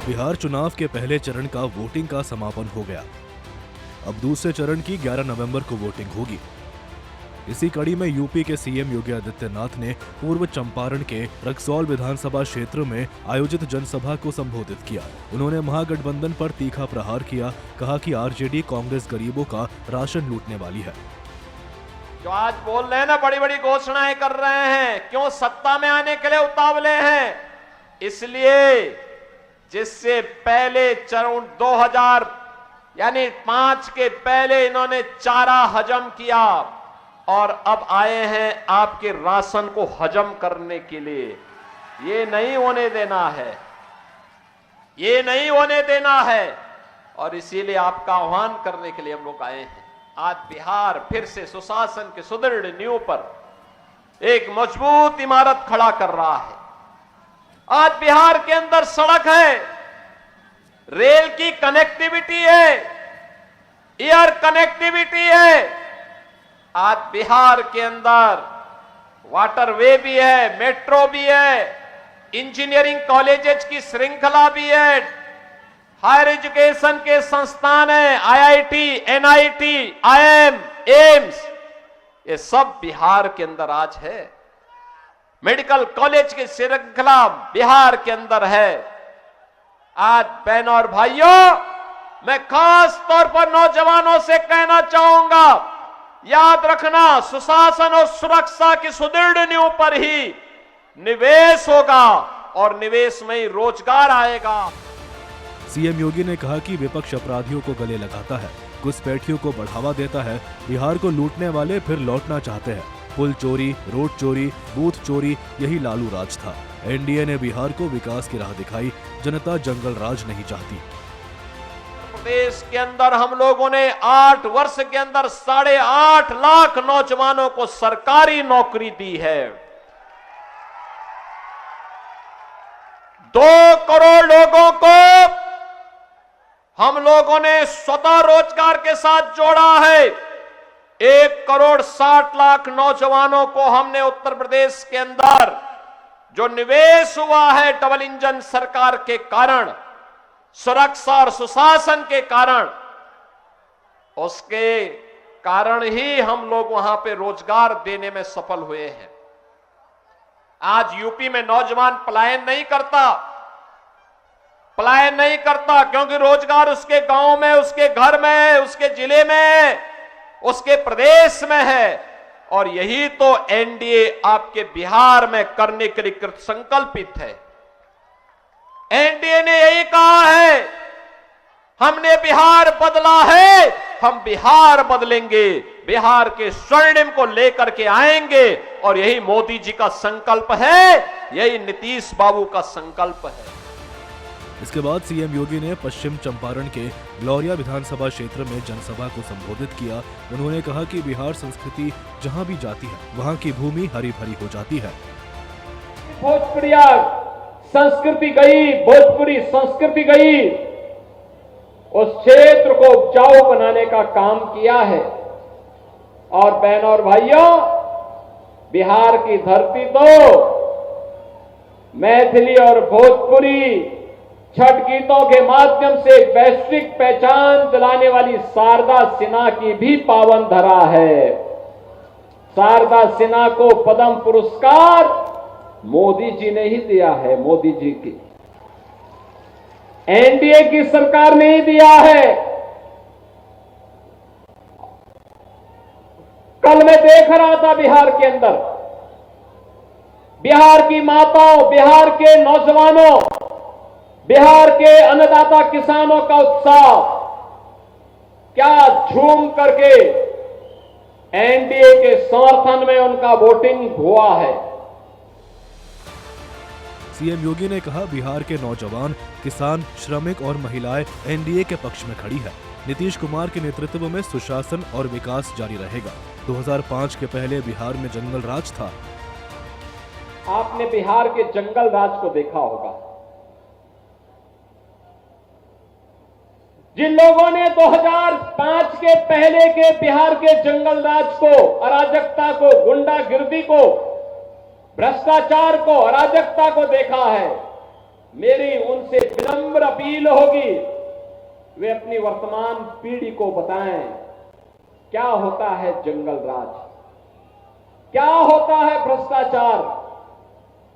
बिहार चुनाव के पहले चरण का वोटिंग का समापन हो गया। अब दूसरे चरण की 11 नवंबर को वोटिंग होगी। इसी कड़ी में यूपी के सीएम योगी आदित्यनाथ ने पूर्व चंपारण के रक्सौल विधानसभा क्षेत्र में आयोजित जनसभा को संबोधित किया। उन्होंने महागठबंधन पर तीखा प्रहार किया, कहा कि आरजेडी कांग्रेस गरीबों का राशन लूटने वाली है। जो आज बोल रहे हैं ना, बड़ी बड़ी घोषणाएं कर रहे हैं, क्यों सत्ता में आने के लिए उतावले हैं? इसलिए जिससे पहले चरण 2005 के पहले इन्होंने चारा हजम किया और अब आए हैं आपके राशन को हजम करने के लिए। ये नहीं होने देना है, ये नहीं होने देना है। और इसीलिए आपका आह्वान करने के लिए हम लोग आए हैं। आज बिहार फिर से सुशासन के सुदृढ़ नींव पर एक मजबूत इमारत खड़ा कर रहा है। आज बिहार के अंदर सड़क है, रेल की कनेक्टिविटी है, एयर कनेक्टिविटी है। आज बिहार के अंदर वाटरवे भी है, मेट्रो भी है, इंजीनियरिंग कॉलेजेस की श्रृंखला भी है, हायर एजुकेशन के संस्थान है, आईआईटी, एनआईटी, आईएम, एम्स, ये सब बिहार के अंदर आज है। मेडिकल कॉलेज की श्रृंखला बिहार के अंदर है। आज बहनों और भाइयों, मैं खास तौर पर नौजवानों से कहना चाहूंगा, याद रखना, सुशासन और सुरक्षा की सुदृढ़ नींव पर ही निवेश होगा और निवेश में ही रोजगार आएगा। सीएम योगी ने कहा कि विपक्ष अपराधियों को गले लगाता है, घुसपैठियों को बढ़ावा देता है। बिहार को लूटने वाले फिर लौटना चाहते हैं। पुल चोरी, रोड चोरी, बूथ चोरी, यही लालू राज था। एनडीए ने बिहार को विकास की राह दिखाई। जनता जंगल राज नहीं चाहती। प्रदेश के अंदर हम लोगों ने 8 वर्ष के अंदर 8.5 लाख नौजवानों को सरकारी नौकरी दी है। 2 करोड़ लोगों को हम लोगों ने स्वतः रोजगार के साथ जोड़ा है। 1,60,00,000 नौजवानों को हमने उत्तर प्रदेश के अंदर जो निवेश हुआ है डबल इंजन सरकार के कारण, सुरक्षा और सुशासन के कारण, उसके कारण ही हम लोग वहां पे रोजगार देने में सफल हुए हैं। आज यूपी में नौजवान पलायन नहीं करता क्योंकि रोजगार उसके गांव में, उसके घर में, उसके जिले में, उसके प्रदेश में है। और यही तो एनडीए आपके बिहार में करने के लिए कृत संकल्पित है। एनडीए ने यही कहा है, हमने बिहार बदला है, हम बिहार बदलेंगे, बिहार के स्वर्णिम को लेकर के आएंगे। और यही मोदी जी का संकल्प है, यही नीतीश बाबू का संकल्प है। इसके बाद सीएम योगी ने पश्चिम चंपारण के ग्लोरिया विधानसभा क्षेत्र में जनसभा को संबोधित किया। उन्होंने कहा कि बिहार संस्कृति जहां भी जाती है, वहां की भूमि हरी भरी हो जाती है। भोजपुरिया संस्कृति गई, भोजपुरी संस्कृति गई, उस क्षेत्र को उपजाऊ बनाने का काम किया है। और बहनों और भाइयों, बिहार की धरती तो मैथिली और भोजपुरी छठ गीतों के माध्यम से वैश्विक पहचान दिलाने वाली शारदा सिन्हा की भी पावन धरा है। शारदा सिन्हा को पद्म पुरस्कार मोदी जी ने ही दिया है। मोदी जी की एनडीए की सरकार ने ही दिया है। कल मैं देख रहा था बिहार के अंदर, बिहार की माताओं, बिहार के नौजवानों, बिहार के अन्नदाता किसानों का उत्साह, क्या झूम करके एनडीए के समर्थन में उनका वोटिंग हुआ है। सीएम योगी ने कहा, बिहार के नौजवान, किसान, श्रमिक और महिलाएं एनडीए के पक्ष में खड़ी है। नीतीश कुमार के नेतृत्व में सुशासन और विकास जारी रहेगा। 2005 के पहले बिहार में जंगल राज था। आपने बिहार के जंगल राज को देखा होगा। जिन लोगों ने 2005 के पहले के बिहार के जंगल राज को, अराजकता को, गुंडागिर्दी को, भ्रष्टाचार को, अराजकता को देखा है, मेरी उनसे विनम्र अपील होगी, वे अपनी वर्तमान पीढ़ी को बताएं क्या होता है जंगल राज, क्या होता है भ्रष्टाचार,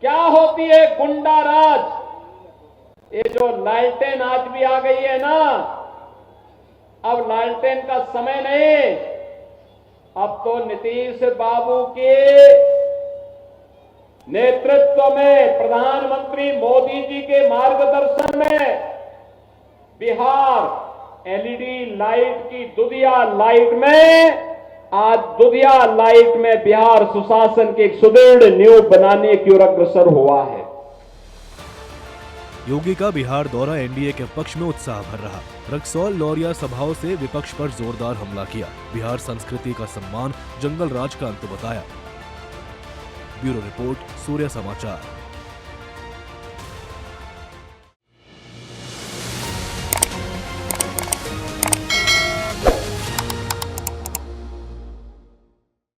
क्या होती है गुंडा राज। ये जो लालटेन आज भी आ गई है ना, अब लालटेन का समय नहीं, अब तो नीतीश बाबू के नेतृत्व में, प्रधानमंत्री मोदी जी के मार्गदर्शन में बिहार एलईडी लाइट की दुधिया लाइट में, आज दुधिया लाइट में बिहार सुशासन की एक सुदृढ़ नींव बनाने की ओर अग्रसर हुआ है। योगी का बिहार दौरा एनडीए के पक्ष में उत्साह भर रहा। रक्सौल लौरिया सभाओं से विपक्ष पर जोरदार हमला किया। बिहार संस्कृति का सम्मान, जंगल राज का अंत बताया। ब्यूरो रिपोर्ट, सूर्य समाचार।